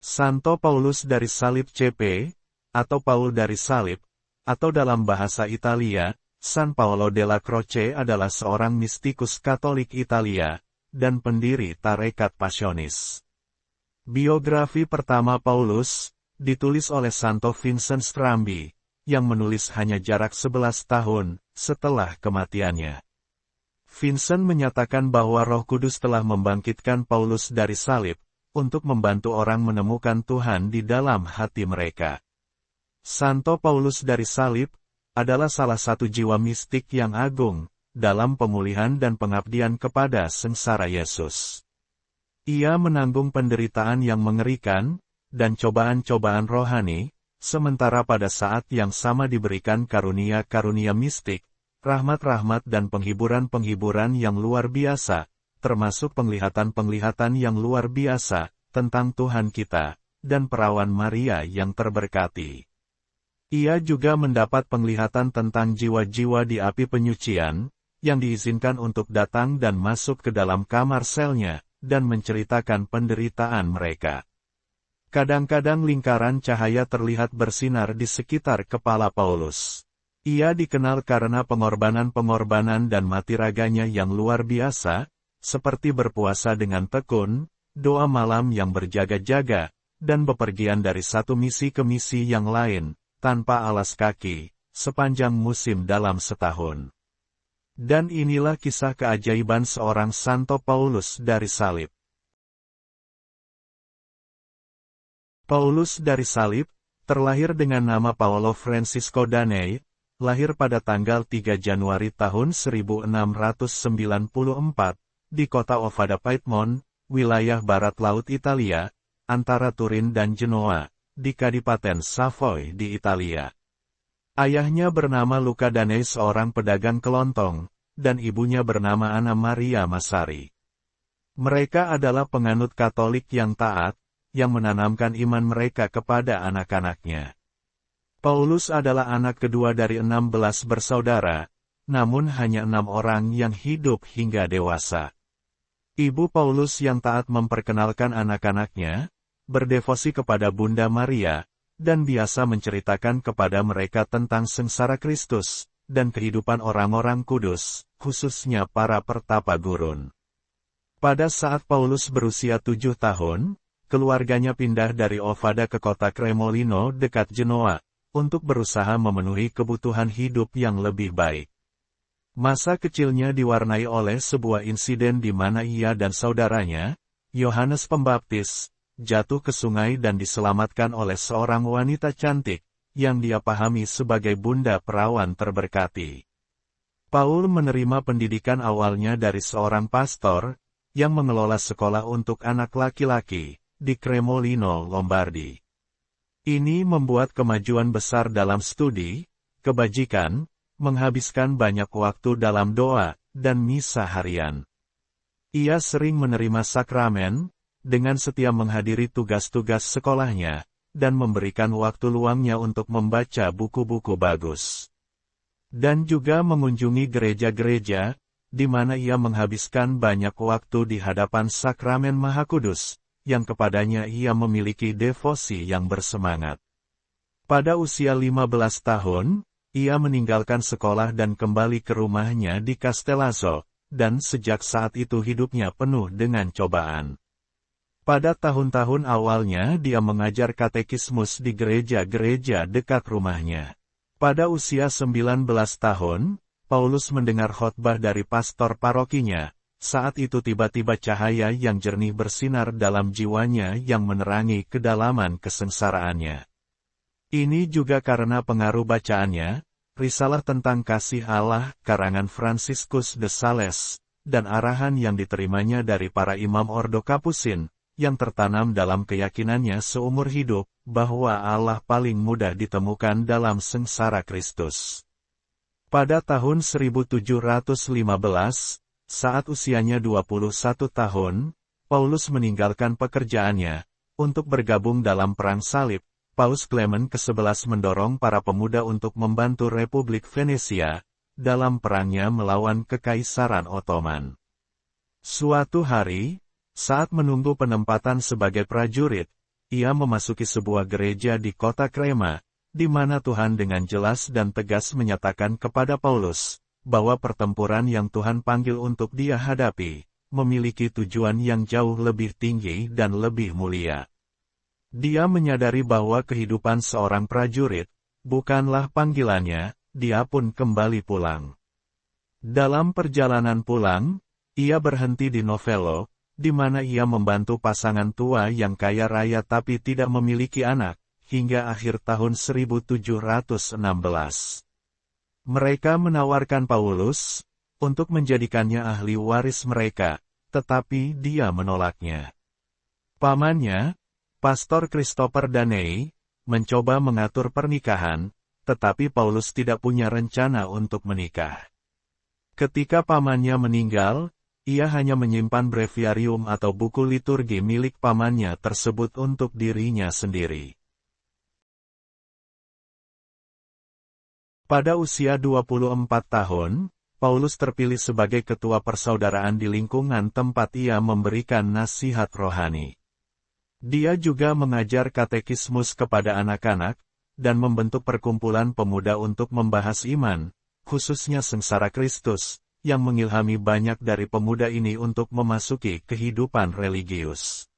Santo Paulus dari Salib CP, atau Paul dari Salib, atau dalam bahasa Italia, San Paolo della Croce adalah seorang mistikus Katolik Italia, dan pendiri tarekat Pasionis. Biografi pertama Paulus, ditulis oleh Santo Vincent Strambi, yang menulis hanya jarak 11 tahun setelah kematiannya. Vincent menyatakan bahwa Roh Kudus telah membangkitkan Paulus dari salib, untuk membantu orang menemukan Tuhan di dalam hati mereka. Santo Paulus dari salib, adalah salah satu jiwa mistik yang agung, dalam pemulihan dan pengabdian kepada sengsara Yesus. Ia menanggung penderitaan yang mengerikan, dan cobaan-cobaan rohani, sementara pada saat yang sama diberikan karunia-karunia mistik, rahmat-rahmat dan penghiburan-penghiburan yang luar biasa, termasuk penglihatan-penglihatan yang luar biasa, tentang Tuhan kita, dan perawan Maria yang terberkati. Ia juga mendapat penglihatan tentang jiwa-jiwa di api penyucian, yang diizinkan untuk datang dan masuk ke dalam kamar selnya, dan menceritakan penderitaan mereka. Kadang-kadang lingkaran cahaya terlihat bersinar di sekitar kepala Paulus. Ia dikenal karena pengorbanan-pengorbanan dan mati raganya yang luar biasa, seperti berpuasa dengan tekun, doa malam yang berjaga-jaga, dan bepergian dari satu misi ke misi yang lain, tanpa alas kaki, sepanjang musim dalam setahun. Dan inilah kisah keajaiban seorang Santo Paulus dari salib. Paulus dari salib, terlahir dengan nama Paolo Francisco Danei, lahir pada tanggal 3 Januari tahun 1694, di kota Ovada Piedmont, wilayah barat laut Italia, antara Turin dan Genoa, di Kadipaten Savoy di Italia. Ayahnya bernama Luca Danei, seorang pedagang kelontong, dan ibunya bernama Anna Maria Massari. Mereka adalah penganut Katolik yang taat, yang menanamkan iman mereka kepada anak-anaknya. Paulus adalah anak kedua dari 16 bersaudara, namun hanya 6 orang yang hidup hingga dewasa. Ibu Paulus yang taat memperkenalkan anak-anaknya, berdevosi kepada Bunda Maria, dan biasa menceritakan kepada mereka tentang sengsara Kristus, dan kehidupan orang-orang kudus, khususnya para pertapa gurun. Pada saat Paulus berusia 7 tahun, keluarganya pindah dari Ovada ke kota Cremolino dekat Genoa, untuk berusaha memenuhi kebutuhan hidup yang lebih baik. Masa kecilnya diwarnai oleh sebuah insiden di mana ia dan saudaranya, Yohanes Pembaptis, jatuh ke sungai dan diselamatkan oleh seorang wanita cantik, yang dia pahami sebagai bunda perawan terberkati. Paul menerima pendidikan awalnya dari seorang pastor, yang mengelola sekolah untuk anak laki-laki, di Cremolino, Lombardi. Ini membuat kemajuan besar dalam studi, kebajikan, menghabiskan banyak waktu dalam doa, dan misa harian. Ia sering menerima sakramen, dengan setia menghadiri tugas-tugas sekolahnya, dan memberikan waktu luangnya untuk membaca buku-buku bagus. Dan juga mengunjungi gereja-gereja, di mana ia menghabiskan banyak waktu di hadapan sakramen Maha Kudus, yang kepadanya ia memiliki devosi yang bersemangat. Pada usia 15 tahun, ia meninggalkan sekolah dan kembali ke rumahnya di Castellazzo, dan sejak saat itu hidupnya penuh dengan cobaan. Pada tahun-tahun awalnya dia mengajar katekismus di gereja-gereja dekat rumahnya. Pada usia 19 tahun, Paulus mendengar khotbah dari pastor parokinya. Saat itu tiba-tiba cahaya yang jernih bersinar dalam jiwanya yang menerangi kedalaman kesengsaraannya. Ini juga karena pengaruh bacaannya, risalah tentang kasih Allah, karangan Franciscus de Sales, dan arahan yang diterimanya dari para imam Ordo Kapusin, yang tertanam dalam keyakinannya seumur hidup, bahwa Allah paling mudah ditemukan dalam sengsara Kristus. Pada tahun 1715, saat usianya 21 tahun, Paulus meninggalkan pekerjaannya, untuk bergabung dalam Perang Salib. Paus Clement ke-11 mendorong para pemuda untuk membantu Republik Venesia, dalam perangnya melawan Kekaisaran Ottoman. Suatu hari, saat menunggu penempatan sebagai prajurit, ia memasuki sebuah gereja di kota Krema, di mana Tuhan dengan jelas dan tegas menyatakan kepada Paulus, bahwa pertempuran yang Tuhan panggil untuk dia hadapi, memiliki tujuan yang jauh lebih tinggi dan lebih mulia. Dia menyadari bahwa kehidupan seorang prajurit, bukanlah panggilannya, dia pun kembali pulang. Dalam perjalanan pulang, ia berhenti di Novello, di mana ia membantu pasangan tua yang kaya raya tapi tidak memiliki anak, hingga akhir tahun 1716. Mereka menawarkan Paulus untuk menjadikannya ahli waris mereka, tetapi dia menolaknya. Pamannya, Pastor Christopher Danei, mencoba mengatur pernikahan, tetapi Paulus tidak punya rencana untuk menikah. Ketika pamannya meninggal, ia hanya menyimpan breviarium atau buku liturgi milik pamannya tersebut untuk dirinya sendiri. Pada usia 24 tahun, Paulus terpilih sebagai ketua persaudaraan di lingkungan tempat ia memberikan nasihat rohani. Dia juga mengajar katekismus kepada anak-anak, dan membentuk perkumpulan pemuda untuk membahas iman, khususnya sengsara Kristus, yang mengilhami banyak dari pemuda ini untuk memasuki kehidupan religius.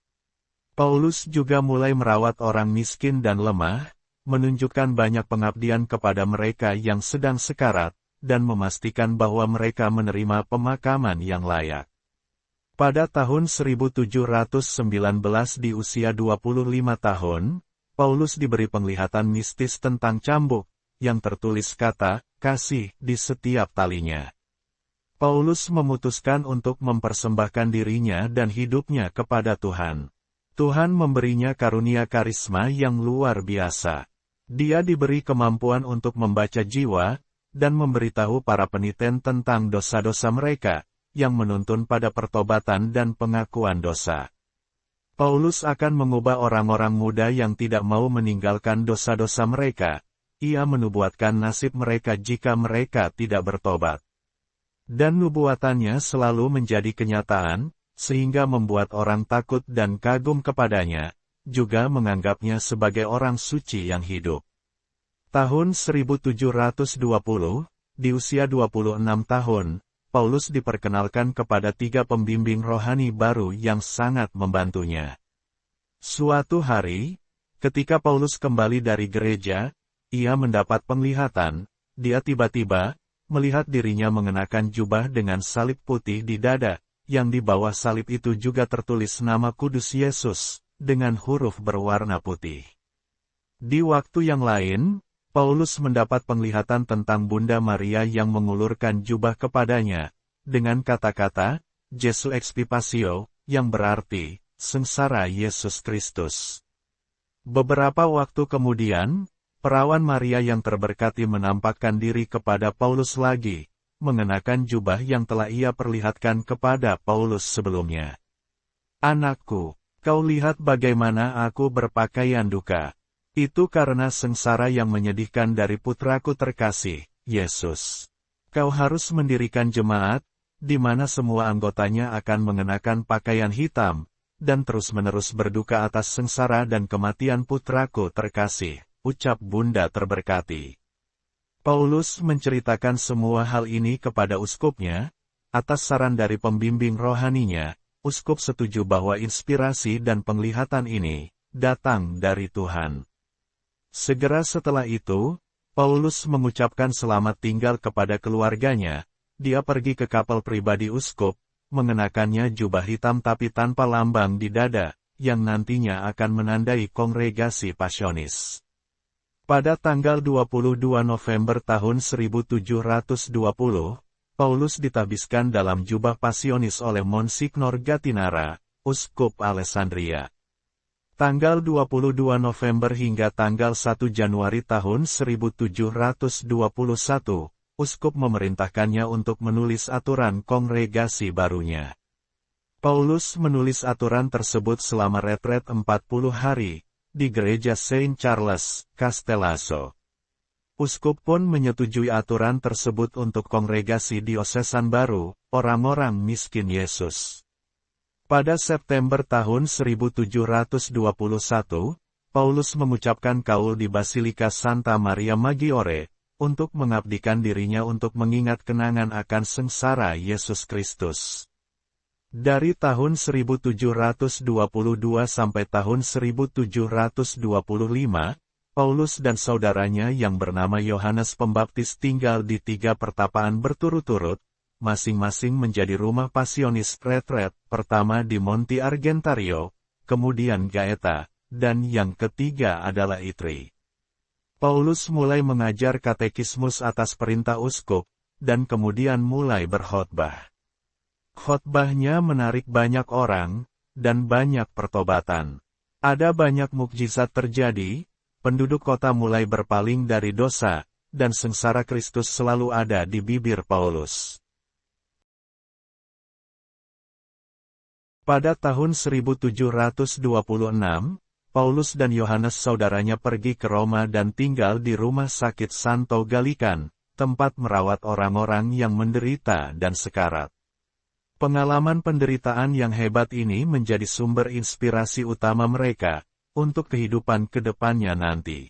Paulus juga mulai merawat orang miskin dan lemah, menunjukkan banyak pengabdian kepada mereka yang sedang sekarat, dan memastikan bahwa mereka menerima pemakaman yang layak. Pada tahun 1719 di usia 25 tahun, Paulus diberi penglihatan mistis tentang cambuk, yang tertulis kata, kasih, di setiap talinya. Paulus memutuskan untuk mempersembahkan dirinya dan hidupnya kepada Tuhan. Tuhan memberinya karunia karisma yang luar biasa. Dia diberi kemampuan untuk membaca jiwa, dan memberitahu para peniten tentang dosa-dosa mereka, yang menuntun pada pertobatan dan pengakuan dosa. Paulus akan mengubah orang-orang muda yang tidak mau meninggalkan dosa-dosa mereka. Ia menubuatkan nasib mereka jika mereka tidak bertobat. Dan nubuatannya selalu menjadi kenyataan, sehingga membuat orang takut dan kagum kepadanya, juga menganggapnya sebagai orang suci yang hidup. Tahun 1720, di usia 26 tahun, Paulus diperkenalkan kepada 3 pembimbing rohani baru yang sangat membantunya. Suatu hari, ketika Paulus kembali dari gereja, ia mendapat penglihatan. Dia tiba-tiba melihat dirinya mengenakan jubah dengan salib putih di dada, yang di bawah salib itu juga tertulis nama kudus Yesus, dengan huruf berwarna putih. Di waktu yang lain, Paulus mendapat penglihatan tentang Bunda Maria yang mengulurkan jubah kepadanya, dengan kata-kata, Jesu Expipatio, yang berarti, sengsara Yesus Kristus. Beberapa waktu kemudian, perawan Maria yang terberkati menampakkan diri kepada Paulus lagi, mengenakan jubah yang telah ia perlihatkan kepada Paulus sebelumnya. Anakku, kau lihat bagaimana aku berpakaian duka. Itu karena sengsara yang menyedihkan dari putraku terkasih, Yesus. Kau harus mendirikan jemaat, di mana semua anggotanya akan mengenakan pakaian hitam, dan terus-menerus berduka atas sengsara dan kematian putraku terkasih. Ucap Bunda terberkati. Paulus menceritakan semua hal ini kepada uskupnya. Atas saran dari pembimbing rohaninya, uskup setuju bahwa inspirasi dan penglihatan ini datang dari Tuhan. Segera setelah itu, Paulus mengucapkan selamat tinggal kepada keluarganya. Dia pergi ke kapel pribadi uskup, mengenakannya jubah hitam tapi tanpa lambang di dada, yang nantinya akan menandai kongregasi Pasionis. Pada tanggal 22 November tahun 1720, Paulus ditabiskan dalam jubah Pasionis oleh Monsignor Gattinara, Uskup Alessandria. Tanggal 22 November hingga tanggal 1 Januari tahun 1721, Uskup memerintahkannya untuk menulis aturan kongregasi barunya. Paulus menulis aturan tersebut selama retret 40 hari, di gereja Saint Charles, Castellazzo. Uskup pun menyetujui aturan tersebut untuk kongregasi diosesan baru, orang-orang miskin Yesus. Pada September tahun 1721, Paulus mengucapkan kaul di Basilika Santa Maria Maggiore, untuk mengabdikan dirinya untuk mengingat kenangan akan sengsara Yesus Kristus. Dari tahun 1722 sampai tahun 1725, Paulus dan saudaranya yang bernama Yohanes Pembaptis tinggal di 3 pertapaan berturut-turut, masing-masing menjadi rumah pasionis retret, pertama di Monte Argentario, kemudian Gaeta, dan yang ketiga adalah Itri. Paulus mulai mengajar katekismus atas perintah uskup, dan kemudian mulai berkhotbah. Khotbahnya menarik banyak orang, dan banyak pertobatan. Ada banyak mukjizat terjadi, penduduk kota mulai berpaling dari dosa, dan sengsara Kristus selalu ada di bibir Paulus. Pada tahun 1726, Paulus dan Yohanes saudaranya pergi ke Roma dan tinggal di rumah sakit Santo Gallican, tempat merawat orang-orang yang menderita dan sekarat. Pengalaman penderitaan yang hebat ini menjadi sumber inspirasi utama mereka, untuk kehidupan ke depannya nanti.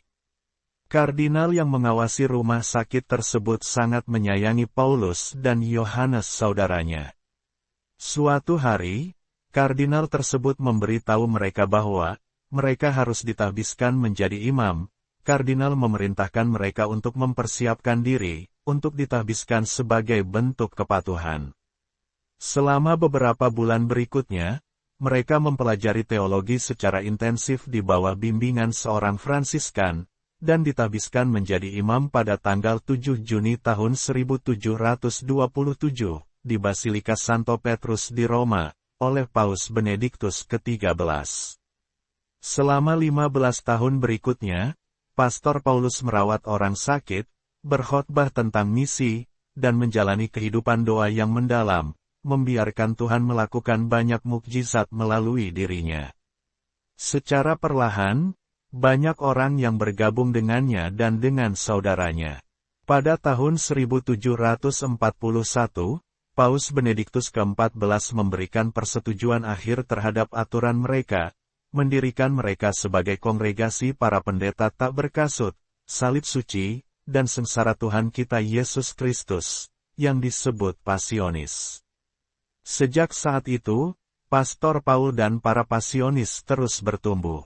Kardinal yang mengawasi rumah sakit tersebut sangat menyayangi Paulus dan Yohanes saudaranya. Suatu hari, kardinal tersebut memberitahu mereka bahwa, mereka harus ditahbiskan menjadi imam. Kardinal memerintahkan mereka untuk mempersiapkan diri, untuk ditahbiskan sebagai bentuk kepatuhan. Selama beberapa bulan berikutnya, mereka mempelajari teologi secara intensif di bawah bimbingan seorang Fransiskan, dan ditahbiskan menjadi imam pada tanggal 7 Juni tahun 1727, di Basilika Santo Petrus di Roma, oleh Paus Benediktus ke-13. Selama 15 tahun berikutnya, Pastor Paulus merawat orang sakit, berkhotbah tentang misi, dan menjalani kehidupan doa yang mendalam, membiarkan Tuhan melakukan banyak mukjizat melalui dirinya. Secara perlahan, banyak orang yang bergabung dengannya dan dengan saudaranya. Pada tahun 1741, Paus Benediktus ke-14 memberikan persetujuan akhir terhadap aturan mereka, mendirikan mereka sebagai kongregasi para pendeta tak berkasut, salib suci, dan sengsara Tuhan kita Yesus Kristus, yang disebut Pasionis. Sejak saat itu, Pastor Paul dan para pasionis terus bertumbuh.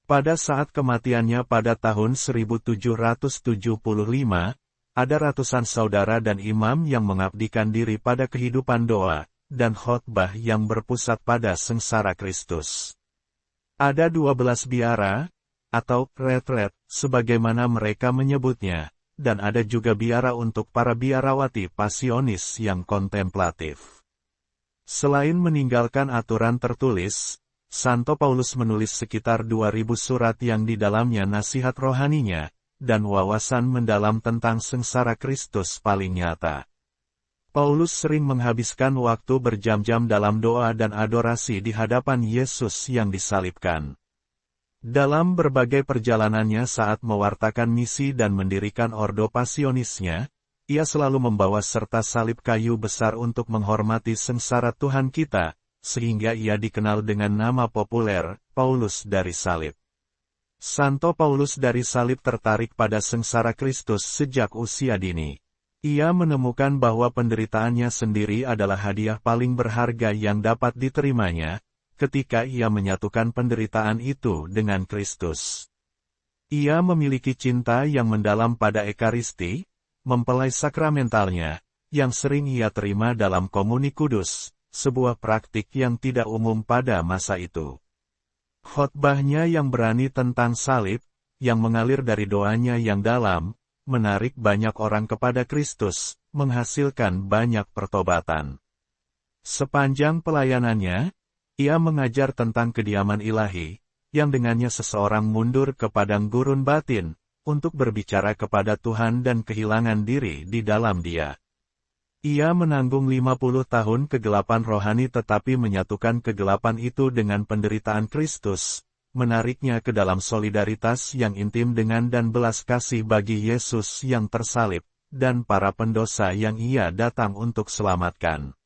Pada saat kematiannya pada tahun 1775, ada ratusan saudara dan imam yang mengabdikan diri pada kehidupan doa, dan khotbah yang berpusat pada sengsara Kristus. Ada 12 biara, atau retret, sebagaimana mereka menyebutnya, dan ada juga biara untuk para biarawati pasionis yang kontemplatif. Selain meninggalkan aturan tertulis, Santo Paulus menulis sekitar 2000 surat yang di dalamnya nasihat rohaninya, dan wawasan mendalam tentang sengsara Kristus paling nyata. Paulus sering menghabiskan waktu berjam-jam dalam doa dan adorasi di hadapan Yesus yang disalibkan. Dalam berbagai perjalanannya saat mewartakan misi dan mendirikan ordo pasionisnya, ia selalu membawa serta salib kayu besar untuk menghormati sengsara Tuhan kita, sehingga ia dikenal dengan nama populer, Paulus dari Salib. Santo Paulus dari Salib tertarik pada sengsara Kristus sejak usia dini. Ia menemukan bahwa penderitaannya sendiri adalah hadiah paling berharga yang dapat diterimanya, ketika ia menyatukan penderitaan itu dengan Kristus. Ia memiliki cinta yang mendalam pada Ekaristi, mempelai sakramentalnya, yang sering ia terima dalam komuni kudus, sebuah praktik yang tidak umum pada masa itu. Khotbahnya yang berani tentang salib, yang mengalir dari doanya yang dalam, menarik banyak orang kepada Kristus, menghasilkan banyak pertobatan. Sepanjang pelayanannya, ia mengajar tentang kediaman ilahi, yang dengannya seseorang mundur ke padang gurun batin, untuk berbicara kepada Tuhan dan kehilangan diri di dalam Dia. Ia menanggung 50 tahun kegelapan rohani tetapi menyatukan kegelapan itu dengan penderitaan Kristus, menariknya ke dalam solidaritas yang intim dengan dan belas kasih bagi Yesus yang tersalib, dan para pendosa yang ia datang untuk selamatkan.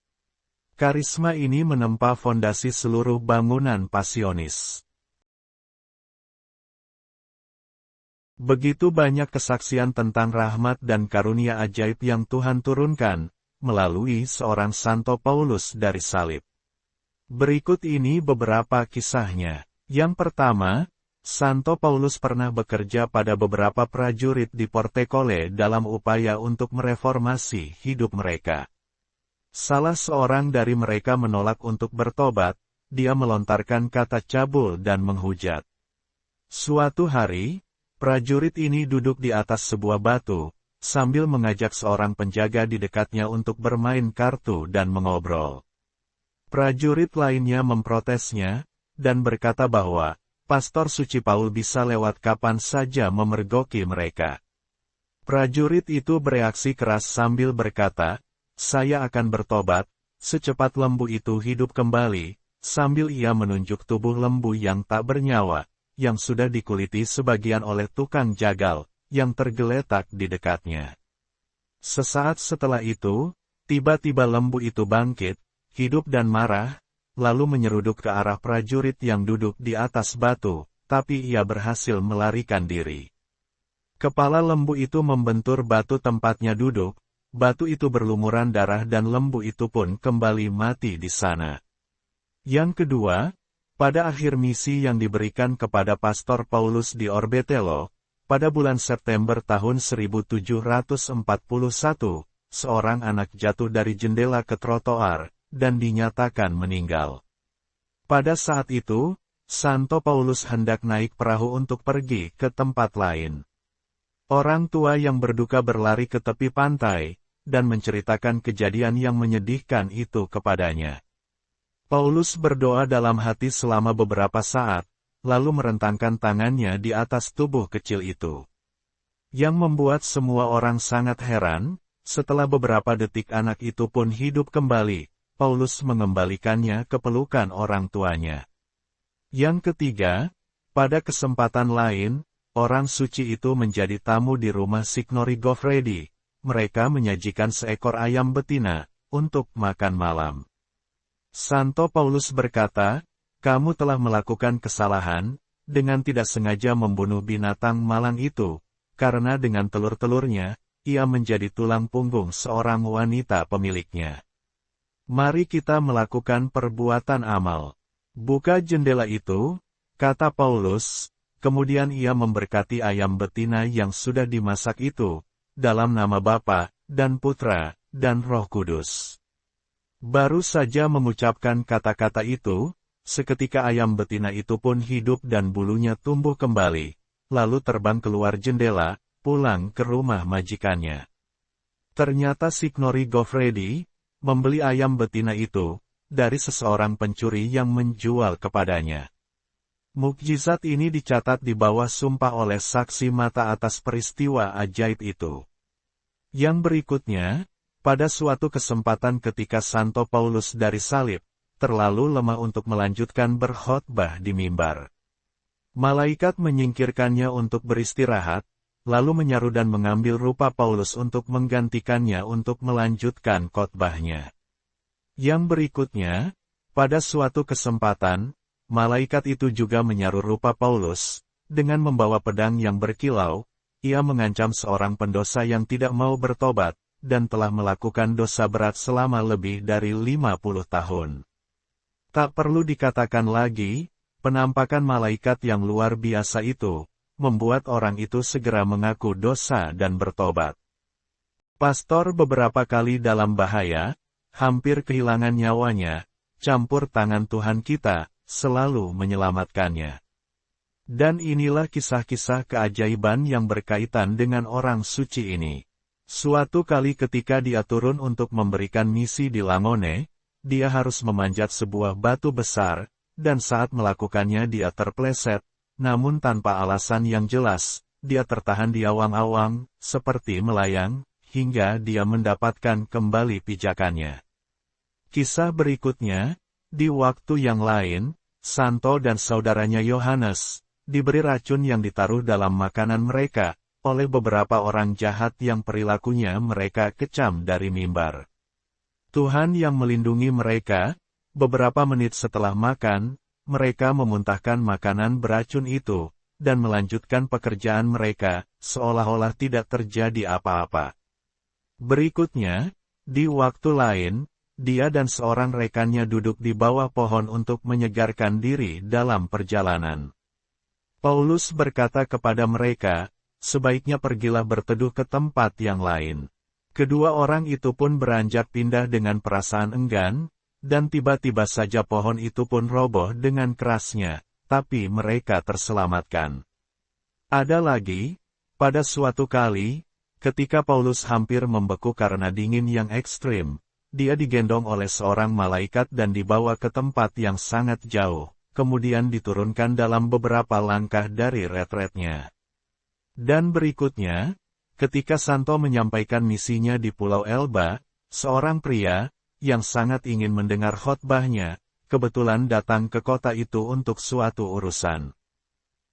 Karisma ini menempa fondasi seluruh bangunan Pasionis. Begitu banyak kesaksian tentang rahmat dan karunia ajaib yang Tuhan turunkan, melalui seorang Santo Paulus dari salib. Berikut ini beberapa kisahnya. Yang pertama, Santo Paulus pernah bekerja pada beberapa prajurit di Portekole dalam upaya untuk mereformasi hidup mereka. Salah seorang dari mereka menolak untuk bertobat, dia melontarkan kata cabul dan menghujat. Suatu hari, prajurit ini duduk di atas sebuah batu, sambil mengajak seorang penjaga di dekatnya untuk bermain kartu dan mengobrol. Prajurit lainnya memprotesnya, dan berkata bahwa, Pastor Suci Paul bisa lewat kapan saja memergoki mereka. Prajurit itu bereaksi keras sambil berkata, saya akan bertobat, secepat lembu itu hidup kembali, sambil ia menunjuk tubuh lembu yang tak bernyawa, yang sudah dikuliti sebagian oleh tukang jagal, yang tergeletak di dekatnya. Sesaat setelah itu, tiba-tiba lembu itu bangkit, hidup dan marah, lalu menyeruduk ke arah prajurit yang duduk di atas batu, tapi ia berhasil melarikan diri. Kepala lembu itu membentur batu tempatnya duduk, batu itu berlumuran darah dan lembu itu pun kembali mati di sana. Yang kedua, pada akhir misi yang diberikan kepada Pastor Paulus di Orbetello, pada bulan September tahun 1741, seorang anak jatuh dari jendela ke trotoar, dan dinyatakan meninggal. Pada saat itu, Santo Paulus hendak naik perahu untuk pergi ke tempat lain. Orang tua yang berduka berlari ke tepi pantai, dan menceritakan kejadian yang menyedihkan itu kepadanya. Paulus berdoa dalam hati selama beberapa saat, lalu merentangkan tangannya di atas tubuh kecil itu. Yang membuat semua orang sangat heran, setelah beberapa detik anak itu pun hidup kembali, Paulus mengembalikannya ke pelukan orang tuanya. Yang ketiga, pada kesempatan lain, orang suci itu menjadi tamu di rumah Signori Goffredi. Mereka menyajikan seekor ayam betina untuk makan malam. Santo Paulus berkata, kamu telah melakukan kesalahan, dengan tidak sengaja membunuh binatang malang itu, karena dengan telur-telurnya, ia menjadi tulang punggung seorang wanita pemiliknya. Mari kita melakukan perbuatan amal. Buka jendela itu, kata Paulus, kemudian ia memberkati ayam betina yang sudah dimasak itu, dalam nama Bapa, dan Putra, dan Roh Kudus. Baru saja mengucapkan kata-kata itu, seketika ayam betina itu pun hidup dan bulunya tumbuh kembali, lalu terbang keluar jendela, pulang ke rumah majikannya. Ternyata Signori Goffredi membeli ayam betina itu dari seseorang pencuri yang menjual kepadanya. Mukjizat ini dicatat di bawah sumpah oleh saksi mata atas peristiwa ajaib itu. Yang berikutnya, pada suatu kesempatan ketika Santo Paulus dari salib, terlalu lemah untuk melanjutkan berkhotbah di mimbar. Malaikat menyingkirkannya untuk beristirahat, lalu menyaru dan mengambil rupa Paulus untuk menggantikannya untuk melanjutkan khotbahnya. Yang berikutnya, pada suatu kesempatan, malaikat itu juga menyaru rupa Paulus, dengan membawa pedang yang berkilau, ia mengancam seorang pendosa yang tidak mau bertobat, dan telah melakukan dosa berat selama lebih dari 50 tahun. Tak perlu dikatakan lagi, penampakan malaikat yang luar biasa itu, membuat orang itu segera mengaku dosa dan bertobat. Pastor beberapa kali dalam bahaya, hampir kehilangan nyawanya, campur tangan Tuhan kita, selalu menyelamatkannya. Dan inilah kisah-kisah keajaiban yang berkaitan dengan orang suci ini. Suatu kali ketika dia turun untuk memberikan misi di Langone, dia harus memanjat sebuah batu besar, dan saat melakukannya dia terpleset, namun tanpa alasan yang jelas, dia tertahan di awang-awang, seperti melayang, hingga dia mendapatkan kembali pijakannya. Kisah berikutnya, di waktu yang lain, Santo dan saudaranya Yohanes, diberi racun yang ditaruh dalam makanan mereka, oleh beberapa orang jahat yang perilakunya mereka kecam dari mimbar. Tuhan yang melindungi mereka. Beberapa menit setelah makan, mereka memuntahkan makanan beracun itu, dan melanjutkan pekerjaan mereka, seolah-olah tidak terjadi apa-apa. Berikutnya, di waktu lain, dia dan seorang rekannya duduk di bawah pohon untuk menyegarkan diri dalam perjalanan. Paulus berkata kepada mereka, sebaiknya pergilah berteduh ke tempat yang lain. Kedua orang itu pun beranjak pindah dengan perasaan enggan, dan tiba-tiba saja pohon itu pun roboh dengan kerasnya, tapi mereka terselamatkan. Ada lagi, pada suatu kali, ketika Paulus hampir membeku karena dingin yang ekstrim, dia digendong oleh seorang malaikat dan dibawa ke tempat yang sangat jauh, kemudian diturunkan dalam beberapa langkah dari retretnya. Dan berikutnya, ketika Santo menyampaikan misinya di Pulau Elba, seorang pria, yang sangat ingin mendengar khotbahnya, kebetulan datang ke kota itu untuk suatu urusan.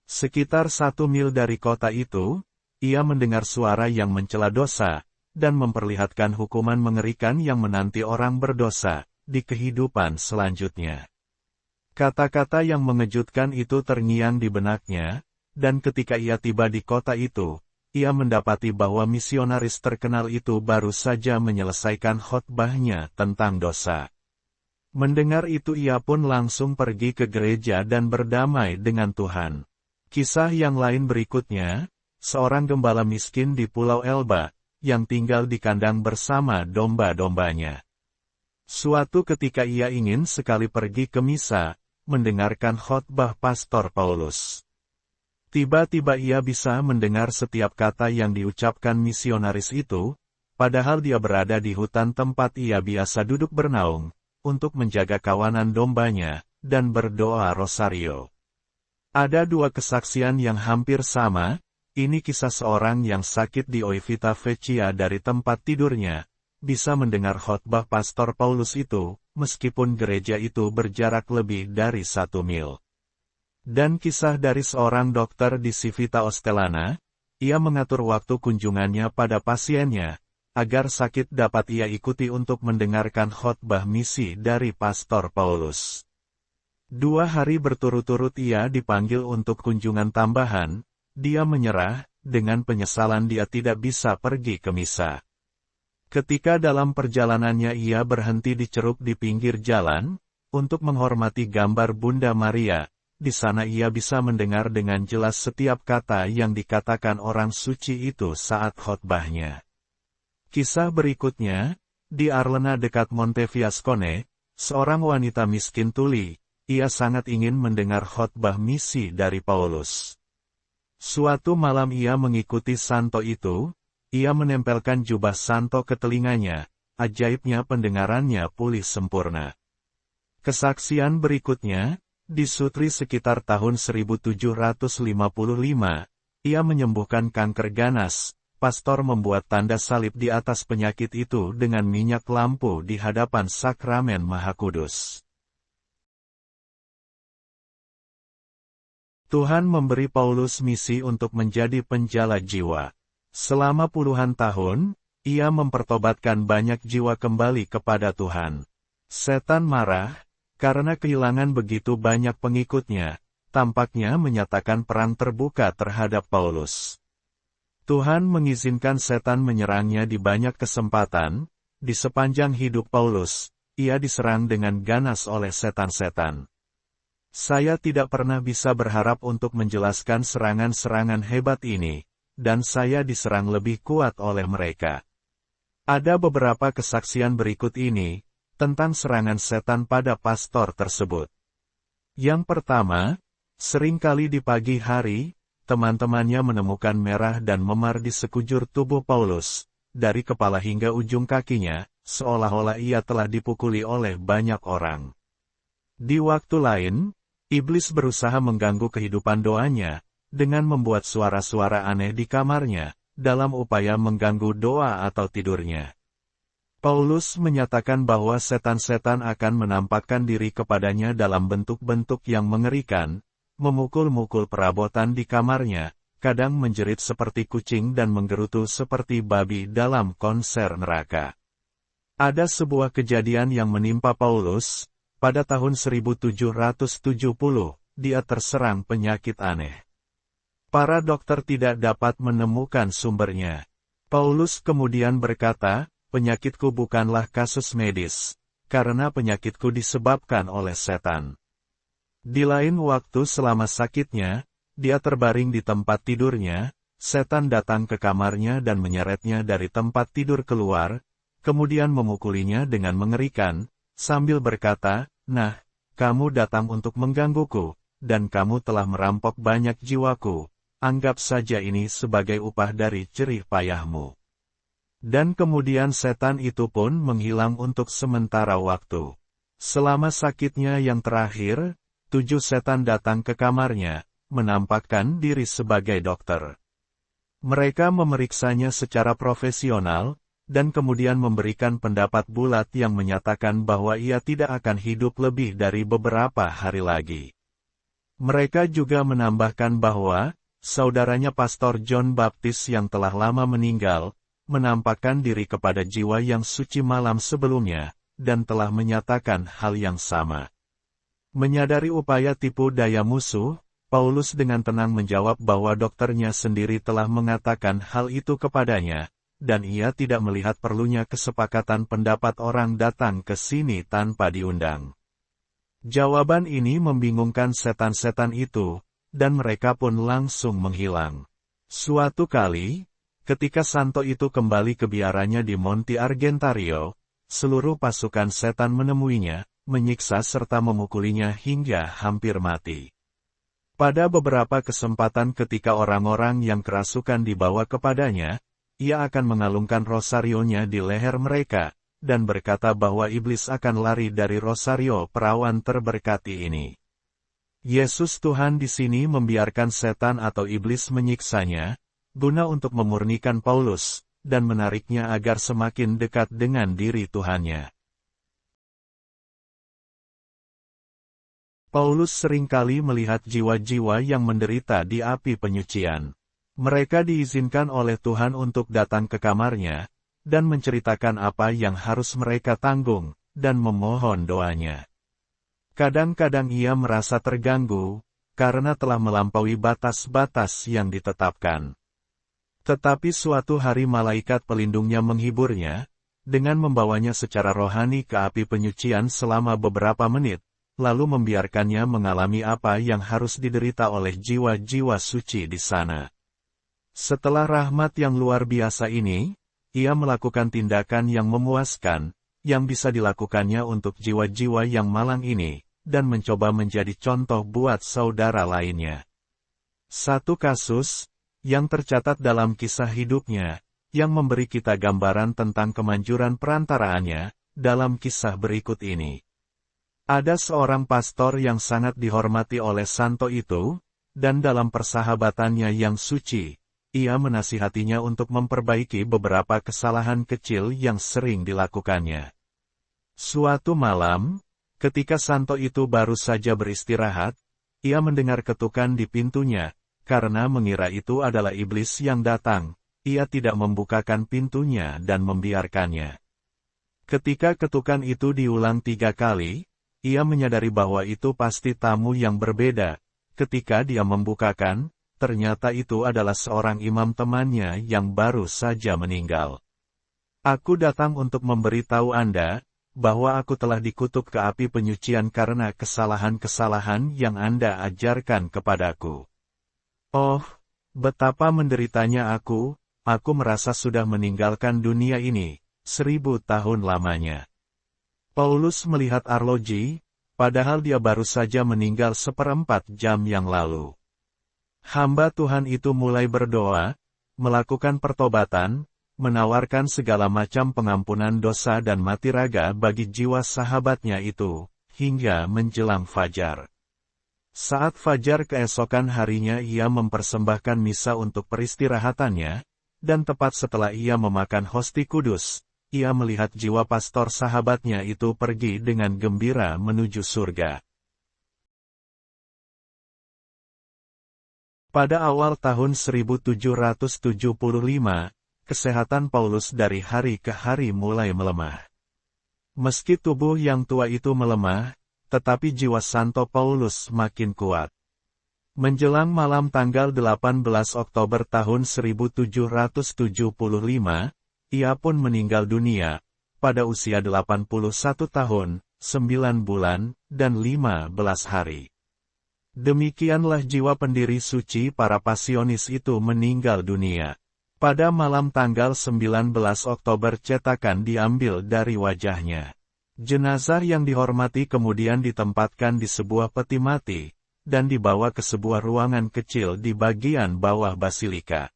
Sekitar 1 mil dari kota itu, ia mendengar suara yang mencela dosa, dan memperlihatkan hukuman mengerikan yang menanti orang berdosa, di kehidupan selanjutnya. Kata-kata yang mengejutkan itu terngiang di benaknya, dan ketika ia tiba di kota itu, ia mendapati bahwa misionaris terkenal itu baru saja menyelesaikan khotbahnya tentang dosa. Mendengar itu ia pun langsung pergi ke gereja dan berdamai dengan Tuhan. Kisah yang lain berikutnya, seorang gembala miskin di Pulau Elba, yang tinggal di kandang bersama domba-dombanya. Suatu ketika ia ingin sekali pergi ke misa, mendengarkan khotbah Pastor Paulus. Tiba-tiba ia bisa mendengar setiap kata yang diucapkan misionaris itu, padahal dia berada di hutan tempat ia biasa duduk bernaung, untuk menjaga kawanan dombanya, dan berdoa rosario. Ada dua kesaksian yang hampir sama, ini kisah seorang yang sakit di Oivita Vecchia dari tempat tidurnya, bisa mendengar khotbah Pastor Paulus itu, meskipun gereja itu berjarak lebih dari 1 mil. Dan kisah dari seorang dokter di Civita Ostellana, ia mengatur waktu kunjungannya pada pasiennya, agar sakit dapat ia ikuti untuk mendengarkan khotbah misi dari Pastor Paulus. 2 hari berturut-turut ia dipanggil untuk kunjungan tambahan, dia menyerah, dengan penyesalan dia tidak bisa pergi ke misa. Ketika dalam perjalanannya ia berhenti di ceruk di pinggir jalan, untuk menghormati gambar Bunda Maria. Di sana ia bisa mendengar dengan jelas setiap kata yang dikatakan orang suci itu saat khotbahnya. Kisah berikutnya, di Arlena dekat Montefiascone, seorang wanita miskin tuli, ia sangat ingin mendengar khotbah misi dari Paulus. Suatu malam ia mengikuti Santo itu, ia menempelkan jubah Santo ke telinganya, ajaibnya pendengarannya pulih sempurna. Kesaksian berikutnya, di Sutri sekitar tahun 1755, ia menyembuhkan kanker ganas. Pastor membuat tanda salib di atas penyakit itu dengan minyak lampu di hadapan Sakramen Maha Kudus. Tuhan memberi Paulus misi untuk menjadi penjala jiwa. Selama puluhan tahun, ia mempertobatkan banyak jiwa kembali kepada Tuhan. Setan marah, karena kehilangan begitu banyak pengikutnya, tampaknya menyatakan perang terbuka terhadap Paulus. Tuhan mengizinkan setan menyerangnya di banyak kesempatan, di sepanjang hidup Paulus, ia diserang dengan ganas oleh setan-setan. Saya tidak pernah bisa berharap untuk menjelaskan serangan-serangan hebat ini, dan saya diserang lebih kuat oleh mereka. Ada beberapa kesaksian berikut ini, tentang serangan setan pada pastor tersebut. Yang pertama, seringkali di pagi hari, teman-temannya menemukan merah dan memar di sekujur tubuh Paulus, dari kepala hingga ujung kakinya, seolah-olah ia telah dipukuli oleh banyak orang. Di waktu lain, iblis berusaha mengganggu kehidupan doanya, dengan membuat suara-suara aneh di kamarnya, dalam upaya mengganggu doa atau tidurnya. Paulus menyatakan bahwa setan-setan akan menampakkan diri kepadanya dalam bentuk-bentuk yang mengerikan, memukul-mukul perabotan di kamarnya, kadang menjerit seperti kucing dan menggerutu seperti babi dalam konser neraka. Ada sebuah kejadian yang menimpa Paulus, pada tahun 1770, dia terserang penyakit aneh. Para dokter tidak dapat menemukan sumbernya. Paulus kemudian berkata, "Penyakitku bukanlah kasus medis, karena penyakitku disebabkan oleh setan." Di lain waktu selama sakitnya, dia terbaring di tempat tidurnya, setan datang ke kamarnya dan menyeretnya dari tempat tidur keluar, kemudian memukulinya dengan mengerikan, sambil berkata, "Nah, kamu datang untuk menggangguku, dan kamu telah merampok banyak jiwaku. Anggap saja ini sebagai upah dari jerih payahmu." Dan kemudian setan itu pun menghilang untuk sementara waktu. Selama sakitnya yang terakhir, 7 setan datang ke kamarnya, menampakkan diri sebagai dokter. Mereka memeriksanya secara profesional, dan kemudian memberikan pendapat bulat yang menyatakan bahwa ia tidak akan hidup lebih dari beberapa hari lagi. Mereka juga menambahkan bahwa, saudaranya Pastor John Baptist yang telah lama meninggal, menampakkan diri kepada jiwa yang suci malam sebelumnya, dan telah menyatakan hal yang sama. Menyadari upaya tipu daya musuh, Paulus dengan tenang menjawab bahwa dokternya sendiri telah mengatakan hal itu kepadanya, dan ia tidak melihat perlunya kesepakatan pendapat orang datang ke sini tanpa diundang. Jawaban ini membingungkan setan-setan itu, dan mereka pun langsung menghilang. Suatu kali, ketika santo itu kembali ke biaranya di Monte Argentario, seluruh pasukan setan menemuinya, menyiksa serta memukulinya hingga hampir mati. Pada beberapa kesempatan ketika orang-orang yang kerasukan dibawa kepadanya, ia akan mengalungkan rosarionya di leher mereka, dan berkata bahwa iblis akan lari dari rosario perawan terberkati ini. Yesus Tuhan di sini membiarkan setan atau iblis menyiksanya, guna untuk memurnikan Paulus, dan menariknya agar semakin dekat dengan diri Tuhannya. Paulus seringkali melihat jiwa-jiwa yang menderita di api penyucian. Mereka diizinkan oleh Tuhan untuk datang ke kamarnya, dan menceritakan apa yang harus mereka tanggung, dan memohon doanya. Kadang-kadang ia merasa terganggu, karena telah melampaui batas-batas yang ditetapkan. Tetapi suatu hari malaikat pelindungnya menghiburnya, dengan membawanya secara rohani ke api penyucian selama beberapa menit, lalu membiarkannya mengalami apa yang harus diderita oleh jiwa-jiwa suci di sana. Setelah rahmat yang luar biasa ini, ia melakukan tindakan yang memuaskan, yang bisa dilakukannya untuk jiwa-jiwa yang malang ini, dan mencoba menjadi contoh buat saudara lainnya. Satu kasus, yang tercatat dalam kisah hidupnya, yang memberi kita gambaran tentang kemanjuran perantaraannya, dalam kisah berikut ini. Ada seorang pastor yang sangat dihormati oleh santo itu, dan dalam persahabatannya yang suci, ia menasihatinya untuk memperbaiki beberapa kesalahan kecil yang sering dilakukannya. Suatu malam, ketika santo itu baru saja beristirahat, ia mendengar ketukan di pintunya, karena mengira itu adalah iblis yang datang, ia tidak membukakan pintunya dan membiarkannya. Ketika ketukan itu diulang 3 kali, ia menyadari bahwa itu pasti tamu yang berbeda. Ketika dia membukakan, ternyata itu adalah seorang imam temannya yang baru saja meninggal. "Aku datang untuk memberitahu Anda, bahwa aku telah dikutuk ke api penyucian karena kesalahan-kesalahan yang Anda ajarkan kepadaku. Oh, betapa menderitanya aku merasa sudah meninggalkan dunia ini, 1000 tahun lamanya." Paulus melihat arloji, padahal dia baru saja meninggal 1/4 jam yang lalu. Hamba Tuhan itu mulai berdoa, melakukan pertobatan, menawarkan segala macam pengampunan dosa dan mati raga bagi jiwa sahabatnya itu, hingga menjelang fajar. Saat fajar keesokan harinya ia mempersembahkan misa untuk peristirahatannya, dan tepat setelah ia memakan hosti kudus, ia melihat jiwa pastor sahabatnya itu pergi dengan gembira menuju surga. Pada awal tahun 1775, kesehatan Paulus dari hari ke hari mulai melemah. Meski tubuh yang tua itu melemah, tetapi jiwa Santo Paulus makin kuat. Menjelang malam tanggal 18 Oktober tahun 1775, ia pun meninggal dunia, pada usia 81 tahun, 9 bulan, dan 15 hari. Demikianlah jiwa pendiri suci para pasionis itu meninggal dunia. Pada malam tanggal 19 Oktober cetakan diambil dari wajahnya. Jenazah yang dihormati kemudian ditempatkan di sebuah peti mati, dan dibawa ke sebuah ruangan kecil di bagian bawah basilika.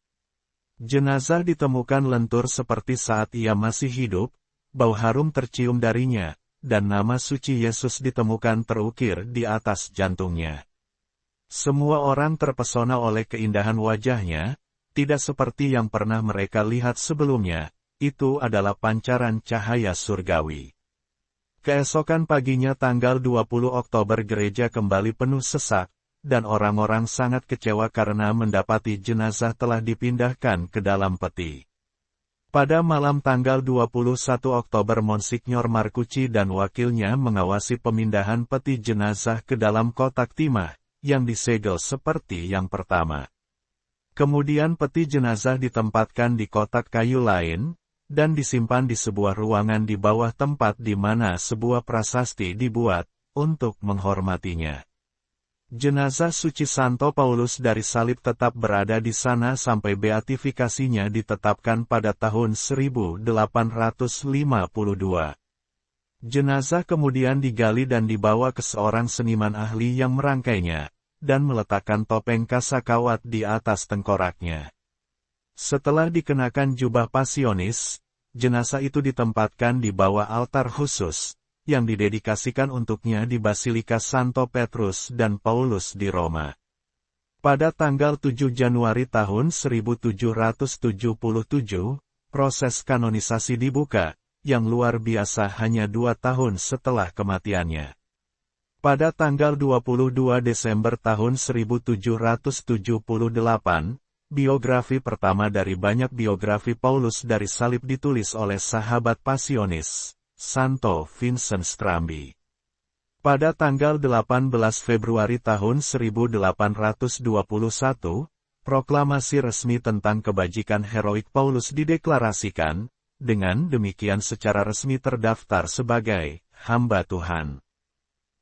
Jenazah ditemukan lentur seperti saat ia masih hidup, bau harum tercium darinya, dan nama suci Yesus ditemukan terukir di atas jantungnya. Semua orang terpesona oleh keindahan wajahnya, tidak seperti yang pernah mereka lihat sebelumnya, itu adalah pancaran cahaya surgawi. Keesokan paginya tanggal 20 Oktober gereja kembali penuh sesak, dan orang-orang sangat kecewa karena mendapati jenazah telah dipindahkan ke dalam peti. Pada malam tanggal 21 Oktober Monsignor Marcucci dan wakilnya mengawasi pemindahan peti jenazah ke dalam kotak timah, yang disegel seperti yang pertama. Kemudian peti jenazah ditempatkan di kotak kayu lain, dan disimpan di sebuah ruangan di bawah tempat di mana sebuah prasasti dibuat, untuk menghormatinya. Jenazah suci Santo Paulus dari salib tetap berada di sana sampai beatifikasinya ditetapkan pada tahun 1852. Jenazah kemudian digali dan dibawa ke seorang seniman ahli yang merangkainya, dan meletakkan topeng kasakawat di atas tengkoraknya. Setelah dikenakan jubah pasionis, jenazah itu ditempatkan di bawah altar khusus, yang didedikasikan untuknya di Basilika Santo Petrus dan Paulus di Roma. Pada tanggal 7 Januari tahun 1777, proses kanonisasi dibuka, yang luar biasa hanya 2 tahun setelah kematiannya. Pada tanggal 22 Desember tahun 1778, biografi pertama dari banyak biografi Paulus dari salib ditulis oleh sahabat pasionis, Santo Vincent Strambi. Pada tanggal 18 Februari tahun 1821, proklamasi resmi tentang kebajikan heroik Paulus dideklarasikan, dengan demikian secara resmi terdaftar sebagai hamba Tuhan.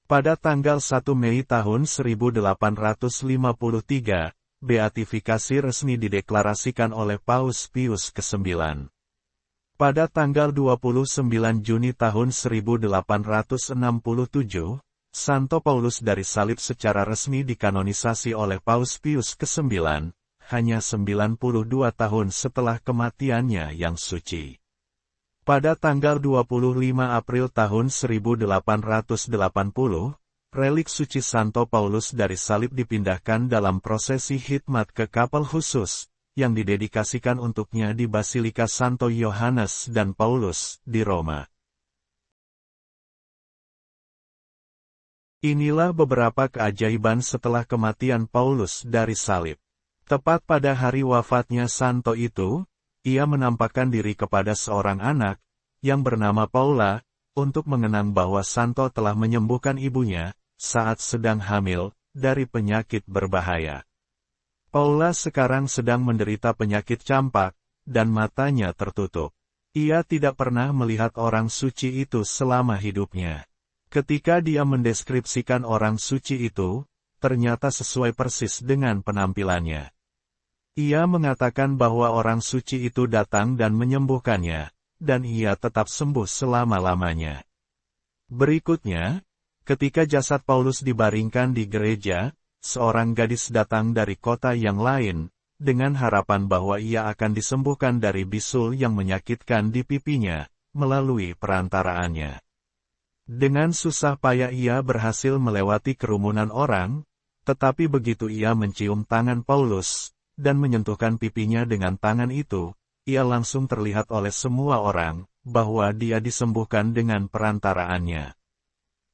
Pada tanggal 1 Mei tahun 1853, beatifikasi resmi dideklarasikan oleh Paus Pius ke-9. Pada tanggal 29 Juni tahun 1867, Santo Paulus dari salib secara resmi dikanonisasi oleh Paus Pius ke-9, hanya 92 tahun setelah kematiannya yang suci. Pada tanggal 25 April tahun 1880, relik suci Santo Paulus dari salib dipindahkan dalam prosesi khidmat ke kapel khusus, yang didedikasikan untuknya di Basilika Santo Yohanes dan Paulus, di Roma. Inilah beberapa keajaiban setelah kematian Paulus dari salib. Tepat pada hari wafatnya Santo itu, ia menampakkan diri kepada seorang anak, yang bernama Paula, untuk mengenang bahwa Santo telah menyembuhkan ibunya, saat sedang hamil, dari penyakit berbahaya. Paula sekarang sedang menderita penyakit campak, dan matanya tertutup. Ia tidak pernah melihat orang suci itu selama hidupnya. Ketika dia mendeskripsikan orang suci itu, ternyata sesuai persis dengan penampilannya. Ia mengatakan bahwa orang suci itu datang dan menyembuhkannya, dan ia tetap sembuh selama-lamanya. Berikutnya, ketika jasad Paulus dibaringkan di gereja, seorang gadis datang dari kota yang lain, dengan harapan bahwa ia akan disembuhkan dari bisul yang menyakitkan di pipinya, melalui perantaraannya. Dengan susah payah ia berhasil melewati kerumunan orang, tetapi begitu ia mencium tangan Paulus, dan menyentuhkan pipinya dengan tangan itu, ia langsung terlihat oleh semua orang, bahwa dia disembuhkan dengan perantaraannya.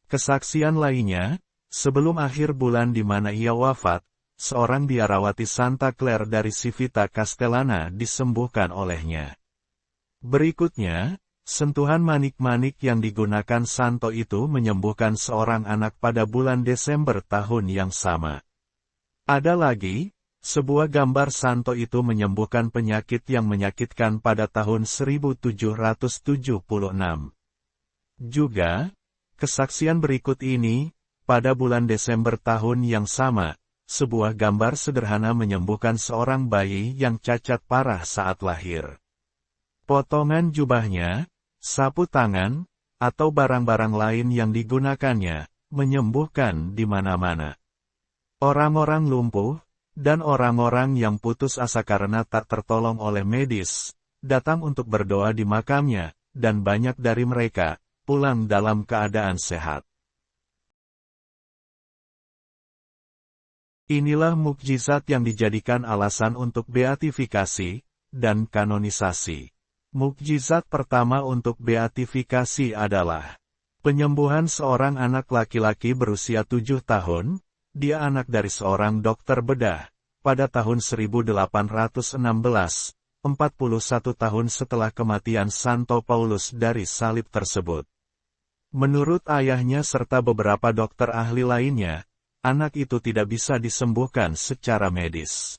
Kesaksian lainnya, sebelum akhir bulan di mana ia wafat, seorang biarawati Santa Clare dari Civita Castellana disembuhkan olehnya. Berikutnya, Sentuhan manik-manik yang digunakan Santo itu menyembuhkan seorang anak pada bulan Desember tahun yang sama. Ada lagi, sebuah gambar Santo itu menyembuhkan penyakit yang menyakitkan pada tahun 1776. Juga, kesaksian berikut ini, pada bulan Desember tahun yang sama, sebuah gambar sederhana menyembuhkan seorang bayi yang cacat parah saat lahir. Potongan jubahnya, sapu tangan, atau barang-barang lain yang digunakannya, menyembuhkan di mana-mana. Orang-orang lumpuh, dan orang-orang yang putus asa karena tak tertolong oleh medis, datang untuk berdoa di makamnya, dan banyak dari mereka pulang dalam keadaan sehat. Inilah mukjizat yang dijadikan alasan untuk beatifikasi dan kanonisasi. Mukjizat pertama untuk beatifikasi adalah penyembuhan seorang anak laki-laki berusia 7 tahun, dia anak dari seorang dokter bedah, pada tahun 1816, 41 tahun setelah kematian Santo Paulus dari salib tersebut. Menurut ayahnya serta beberapa dokter ahli lainnya, anak itu tidak bisa disembuhkan secara medis.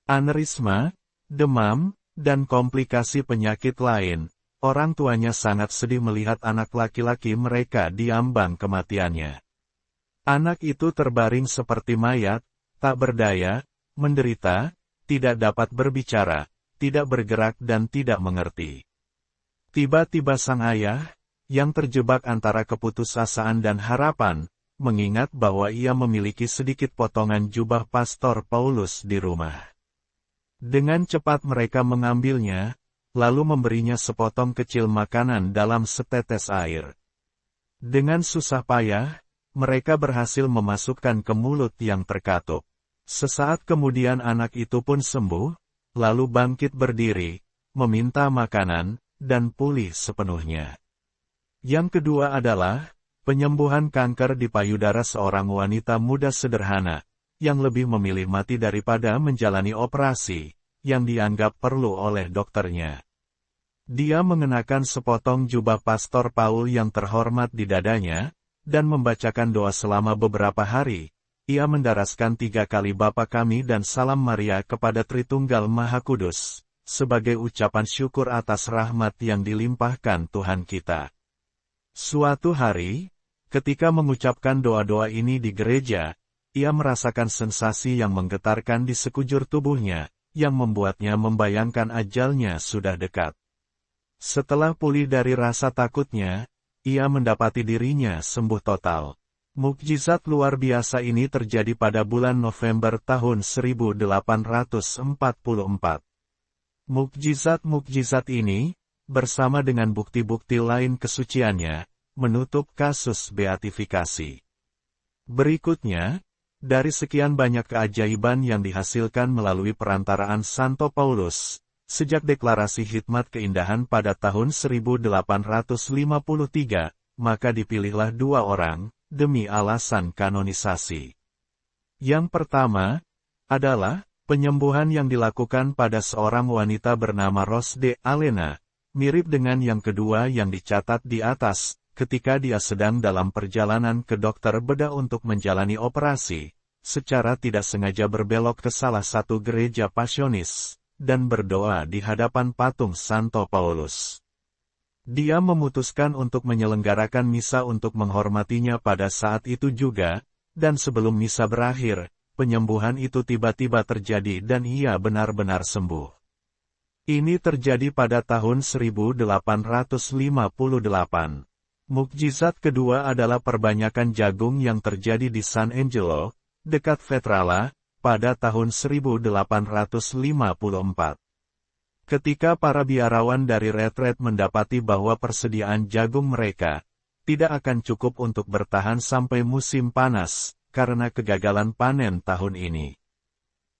Aneurisma, demam, dan komplikasi penyakit lain, orang tuanya sangat sedih melihat anak laki-laki mereka diambang kematiannya. Anak itu terbaring seperti mayat, tak berdaya, menderita, tidak dapat berbicara, tidak bergerak dan tidak mengerti. Tiba-tiba sang ayah, yang terjebak antara keputusasaan dan harapan, mengingat bahwa ia memiliki sedikit potongan jubah Pastor Paulus di rumah. Dengan cepat mereka mengambilnya, lalu memberinya sepotong kecil makanan dalam setetes air. Dengan susah payah, mereka berhasil memasukkan ke mulut yang terkatup. Sesaat kemudian anak itu pun sembuh, lalu bangkit berdiri, meminta makanan, dan pulih sepenuhnya. Yang kedua adalah penyembuhan kanker di payudara seorang wanita muda sederhana, yang lebih memilih mati daripada menjalani operasi, yang dianggap perlu oleh dokternya. Dia mengenakan sepotong jubah Pastor Paul yang terhormat di dadanya, dan membacakan doa selama beberapa hari. Ia mendaraskan 3 kali Bapa Kami dan Salam Maria kepada Tritunggal Maha Kudus, sebagai ucapan syukur atas rahmat yang dilimpahkan Tuhan kita. Suatu hari, ketika mengucapkan doa-doa ini di gereja, ia merasakan sensasi yang menggetarkan di sekujur tubuhnya, yang membuatnya membayangkan ajalnya sudah dekat. Setelah pulih dari rasa takutnya, ia mendapati dirinya sembuh total. Mukjizat luar biasa ini terjadi pada bulan November tahun 1844. Mukjizat-mukjizat ini, bersama dengan bukti-bukti lain kesuciannya, menutup kasus beatifikasi. Berikutnya, dari sekian banyak keajaiban yang dihasilkan melalui perantaraan Santo Paulus, sejak deklarasi Hikmat Keindahan pada tahun 1853, maka dipilihlah 2 orang, demi alasan kanonisasi. Yang pertama, adalah penyembuhan yang dilakukan pada seorang wanita bernama Rose de Alena, mirip dengan yang kedua yang dicatat di atas, ketika dia sedang dalam perjalanan ke dokter bedah untuk menjalani operasi, secara tidak sengaja berbelok ke salah satu gereja Pasionis, dan berdoa di hadapan patung Santo Paulus. Dia memutuskan untuk menyelenggarakan misa untuk menghormatinya pada saat itu juga, dan sebelum misa berakhir, penyembuhan itu tiba-tiba terjadi dan ia benar-benar sembuh. Ini terjadi pada tahun 1858. Mukjizat kedua adalah perbanyakan jagung yang terjadi di San Angelo, dekat Vetralla, pada tahun 1854. Ketika para biarawan dari retret mendapati bahwa persediaan jagung mereka tidak akan cukup untuk bertahan sampai musim panas, karena kegagalan panen tahun ini.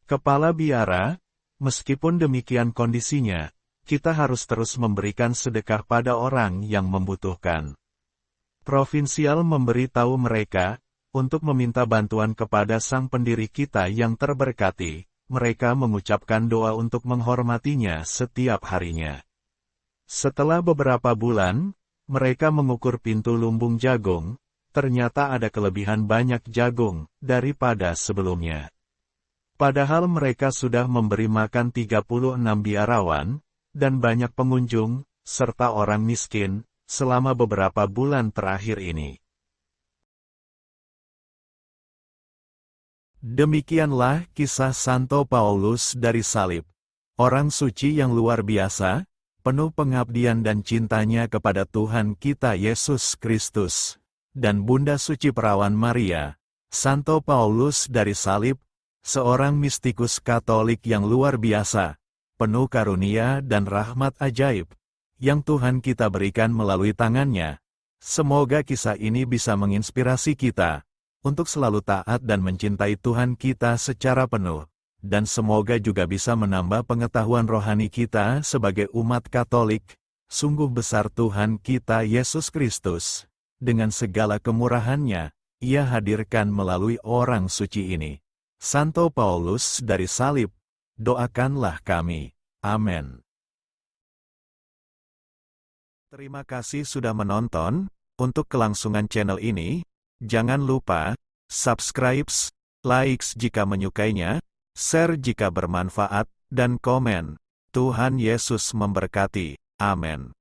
Kepala biara, meskipun demikian kondisinya, kita harus terus memberikan sedekah pada orang yang membutuhkan. Provinsial memberitahu mereka, untuk meminta bantuan kepada sang pendiri kita yang terberkati. Mereka mengucapkan doa untuk menghormatinya setiap harinya. Setelah beberapa bulan, mereka mengukur pintu lumbung jagung, ternyata ada kelebihan banyak jagung daripada sebelumnya. Padahal mereka sudah memberi makan 36 biarawan, dan banyak pengunjung, serta orang miskin, selama beberapa bulan terakhir ini. Demikianlah kisah Santo Paulus dari salib. Orang suci yang luar biasa, penuh pengabdian dan cintanya kepada Tuhan kita Yesus Kristus. Dan Bunda Suci Perawan Maria, Santo Paulus dari salib, seorang mistikus Katolik yang luar biasa, penuh karunia dan rahmat ajaib, yang Tuhan kita berikan melalui tangannya. Semoga kisah ini bisa menginspirasi kita, untuk selalu taat dan mencintai Tuhan kita secara penuh, dan semoga juga bisa menambah pengetahuan rohani kita sebagai umat Katolik. Sungguh besar Tuhan kita Yesus Kristus. Dengan segala kemurahannya, Ia hadirkan melalui orang suci ini. Santo Paulus dari salib, doakanlah kami. Amin. Terima kasih sudah menonton. Untuk kelangsungan channel ini, jangan lupa subscribe, like jika menyukainya, share jika bermanfaat, dan komen. Tuhan Yesus memberkati. Amin.